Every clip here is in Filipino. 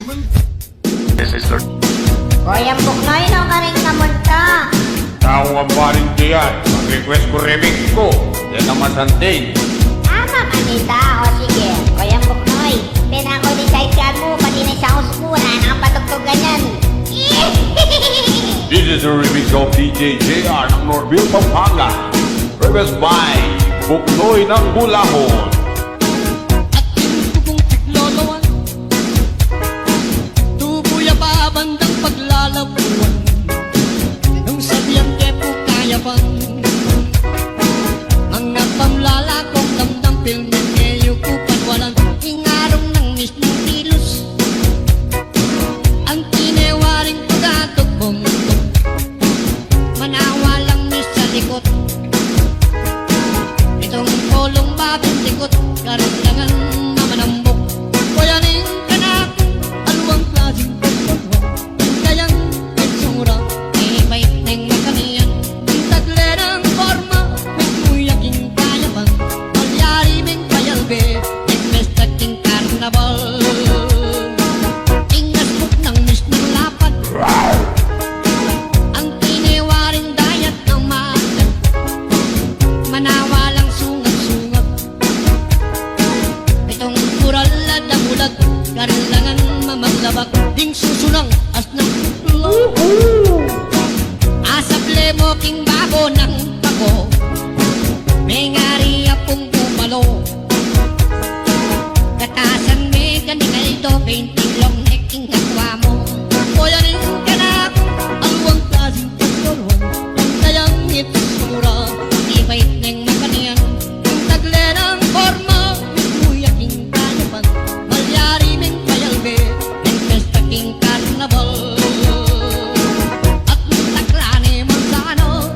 This is Lord. Kuya Buknoy, no ka rin kamunta. Tao ang baling diyan. Mag-request ko remix ko. Yan naman santing. Tama, manita. O sige, Kuya Buknoy. Pinako ni sidecar mo, pati na sa house mo, na nakapatugtog ganyan. This is a remix of DJ JR ng Norville, Pampanga. Request by Buknoy ng Bulahon. At yung tubong tigloloan, tubuya pa bandang paglalabuan, nung sabihan kepo kaya pang mga pamlalakong damdam pilmin kayo kupan walang ingarong ng mismong kilos ang tinewaring pagkatog bumutog manawalang mis sa likod itong kolong babing likod karandangan na manambok wayaning kanak aluang klaseng pagpagwa kayang itsura ibay neng makaniyan ang tagle ng forma may kuyaking kayapan malyari ming payalbe nagpestaking karnabal ingasbuk ng mismong lapad ang tiniwaring dayat ng maagad manawalang sungat-sungat itong kural na damulag karandangan mamaglabak ding susunang as ng tulo asable mo king babo ng pako may ngari apong bumalo katasan may ganingay do 20 long neking atwa mo o yanin ka na alwang klaseng pagkaluan ang kayang itsura ibait neng makaniyan ang tagle ng forma may kuyaking kayapan malyari ming payalbe ng pestaking karnabal at taklani manzano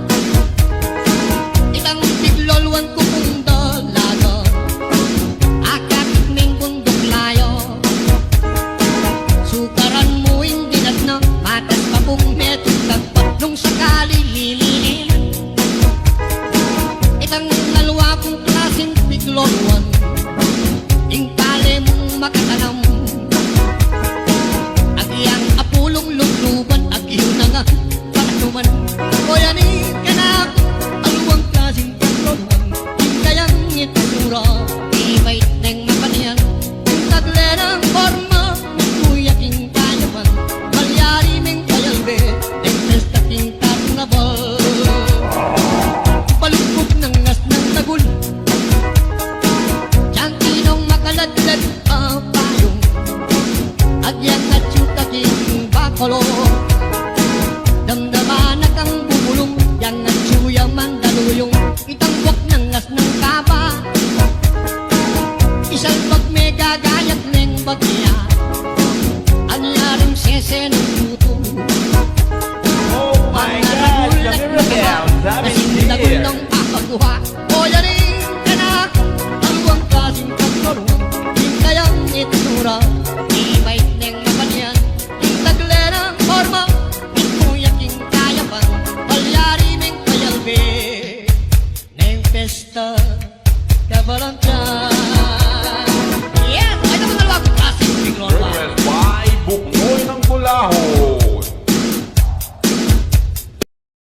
itang tiglolwan ko kung dalaga akakit ming bundok layo sukaran mo hindi na matas pa pong metong tagpat nung sakali lilinihan itang nalwa kong klaseng tiglolwan ing pale mong makatanam agiyang apulong lugluban agyo na nga pananuman o yanin ka na aluang klaseng tiglolwan ing kayang itsura ibait neng mapaniyan ang tagle ng forma may kuyaking kayapan malyari ming payalbe ng pestaking karnabal palugkog ng ngas ng tagul siyang tinong makaladlad payong agyan at yutaking bakolo damdaman na kang bumulong yang at suyang mandaluyong itangwak ng ngas ng kaba isang pag may gagayat neng bagya ang yaring sese ng puto Oh my God! Camera down! Sabi ni nasindagon JR. ng papaguha o yaring kanak alwang klaseng pagkaroon yung kayang itsura ibait neng mapaniyan yung tagle ng forma yung kuyaking kayapan palyari ming payalbe neng pesta kabalantyan